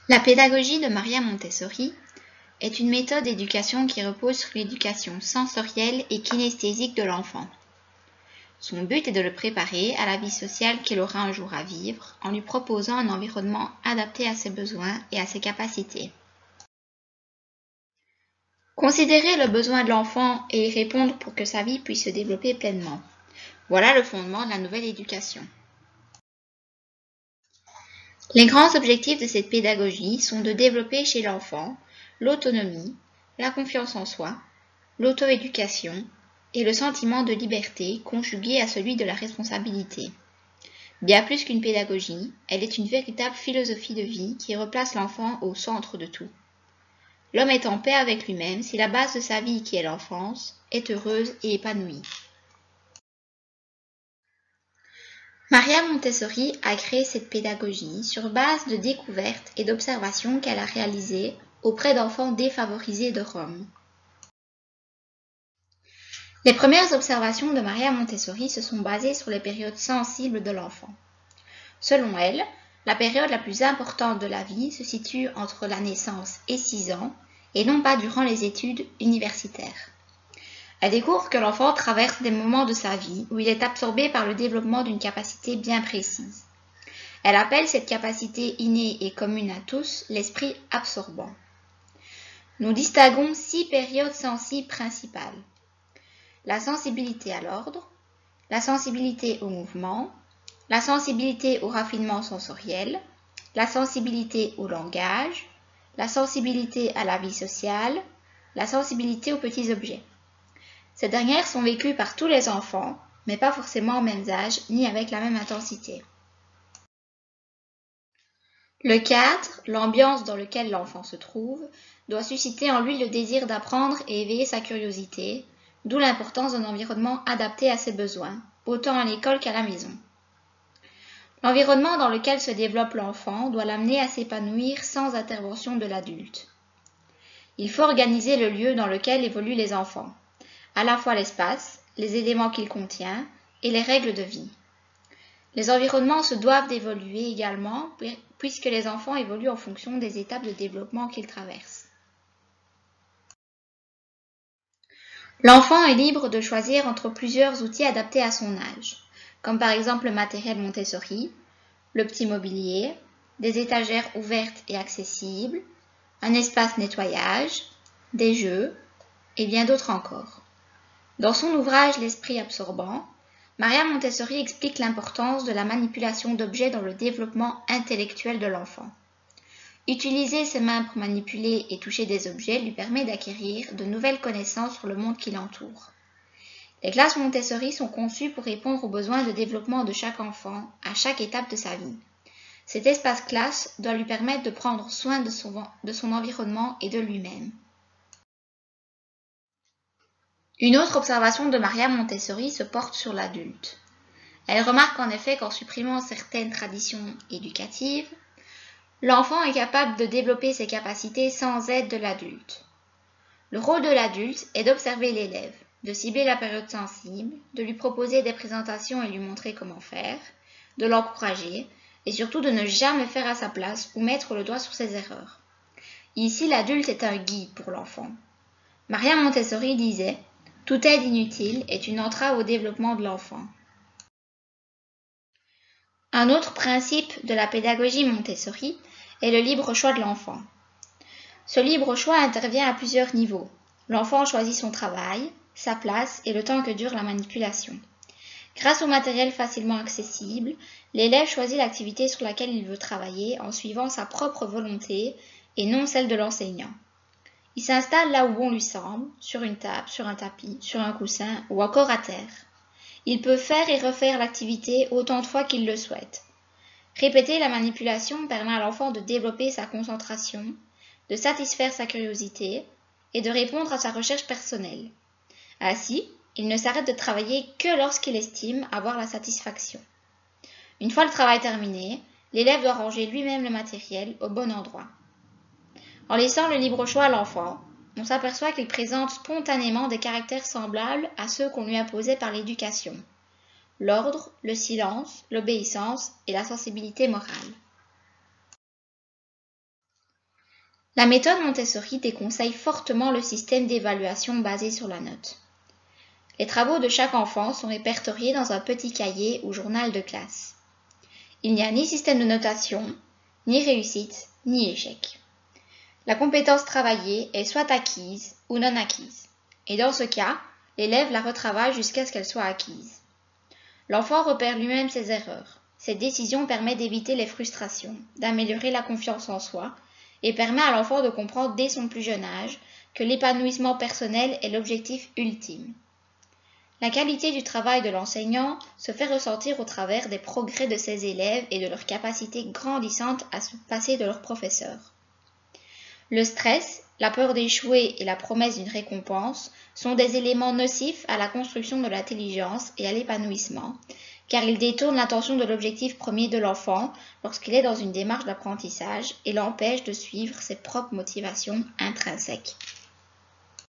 La pédagogie de Maria Montessori est une méthode d'éducation qui repose sur l'éducation sensorielle et kinesthésique de l'enfant. Son but est de le préparer à la vie sociale qu'il aura un jour à vivre en lui proposant un environnement adapté à ses besoins et à ses capacités. Considérer le besoin de l'enfant et y répondre pour que sa vie puisse se développer pleinement. Voilà le fondement de la nouvelle éducation. Les grands objectifs de cette pédagogie sont de développer chez l'enfant l'autonomie, la confiance en soi, l'auto-éducation et le sentiment de liberté conjugué à celui de la responsabilité. Bien plus qu'une pédagogie, elle est une véritable philosophie de vie qui replace l'enfant au centre de tout. L'homme est en paix avec lui-même si la base de sa vie, qui est l'enfance, est heureuse et épanouie. Maria Montessori a créé cette pédagogie sur base de découvertes et d'observations qu'elle a réalisées auprès d'enfants défavorisés de Rome. Les premières observations de Maria Montessori se sont basées sur les périodes sensibles de l'enfant. Selon elle, la période la plus importante de la vie se situe entre la naissance et 6 ans, et non pas durant les études universitaires. Elle découvre que l'enfant traverse des moments de sa vie où il est absorbé par le développement d'une capacité bien précise. Elle appelle cette capacité innée et commune à tous l'esprit absorbant. Nous distinguons 6 périodes sensibles principales. La sensibilité à l'ordre, la sensibilité au mouvement, la sensibilité au raffinement sensoriel, la sensibilité au langage, la sensibilité à la vie sociale, la sensibilité aux petits objets. Ces dernières sont vécues par tous les enfants, mais pas forcément au même âge ni avec la même intensité. Le cadre, l'ambiance dans lequel l'enfant se trouve, doit susciter en lui le désir d'apprendre et éveiller sa curiosité, d'où l'importance d'un environnement adapté à ses besoins, autant à l'école qu'à la maison. L'environnement dans lequel se développe l'enfant doit l'amener à s'épanouir sans intervention de l'adulte. Il faut organiser le lieu dans lequel évoluent les enfants, à la fois l'espace, les éléments qu'il contient et les règles de vie. Les environnements se doivent d'évoluer également puisque les enfants évoluent en fonction des étapes de développement qu'ils traversent. L'enfant est libre de choisir entre plusieurs outils adaptés à son âge, comme par exemple le matériel Montessori, le petit mobilier, des étagères ouvertes et accessibles, un espace nettoyage, des jeux et bien d'autres encore. Dans son ouvrage L'esprit absorbant, Maria Montessori explique l'importance de la manipulation d'objets dans le développement intellectuel de l'enfant. Utiliser ses mains pour manipuler et toucher des objets lui permet d'acquérir de nouvelles connaissances sur le monde qui l'entoure. Les classes Montessori sont conçues pour répondre aux besoins de développement de chaque enfant à chaque étape de sa vie. Cet espace classe doit lui permettre de prendre soin de son environnement et de lui-même. Une autre observation de Maria Montessori se porte sur l'adulte. Elle remarque en effet qu'en supprimant certaines traditions éducatives, l'enfant est capable de développer ses capacités sans aide de l'adulte. Le rôle de l'adulte est d'observer l'élève, de cibler la période sensible, de lui proposer des présentations et lui montrer comment faire, de l'encourager et surtout de ne jamais faire à sa place ou mettre le doigt sur ses erreurs. Ici, l'adulte est un guide pour l'enfant. Maria Montessori disait « Toute aide inutile est une entrave au développement de l'enfant ». Un autre principe de la pédagogie Montessori est le libre choix de l'enfant. Ce libre choix intervient à plusieurs niveaux. L'enfant choisit son travail, sa place et le temps que dure la manipulation. Grâce au matériel facilement accessible, l'élève choisit l'activité sur laquelle il veut travailler en suivant sa propre volonté et non celle de l'enseignant. Il s'installe là où bon lui semble, sur une table, sur un tapis, sur un coussin ou encore à terre. Il peut faire et refaire l'activité autant de fois qu'il le souhaite. Répéter la manipulation permet à l'enfant de développer sa concentration, de satisfaire sa curiosité et de répondre à sa recherche personnelle. Ainsi, il ne s'arrête de travailler que lorsqu'il estime avoir la satisfaction. Une fois le travail terminé, l'élève doit ranger lui-même le matériel au bon endroit. En laissant le libre choix à l'enfant, on s'aperçoit qu'il présente spontanément des caractères semblables à ceux qu'on lui imposait par l'éducation. L'ordre, le silence, l'obéissance et la sensibilité morale. La méthode Montessori déconseille fortement le système d'évaluation basé sur la note. Les travaux de chaque enfant sont répertoriés dans un petit cahier ou journal de classe. Il n'y a ni système de notation, ni réussite, ni échec. La compétence travaillée est soit acquise ou non acquise, et dans ce cas, l'élève la retravaille jusqu'à ce qu'elle soit acquise. L'enfant repère lui-même ses erreurs. Cette décision permet d'éviter les frustrations, d'améliorer la confiance en soi, et permet à l'enfant de comprendre dès son plus jeune âge que l'épanouissement personnel est l'objectif ultime. La qualité du travail de l'enseignant se fait ressentir au travers des progrès de ses élèves et de leur capacité grandissante à se passer de leurs professeurs. Le stress, la peur d'échouer et la promesse d'une récompense sont des éléments nocifs à la construction de l'intelligence et à l'épanouissement, car ils détournent l'attention de l'objectif premier de l'enfant lorsqu'il est dans une démarche d'apprentissage et l'empêchent de suivre ses propres motivations intrinsèques.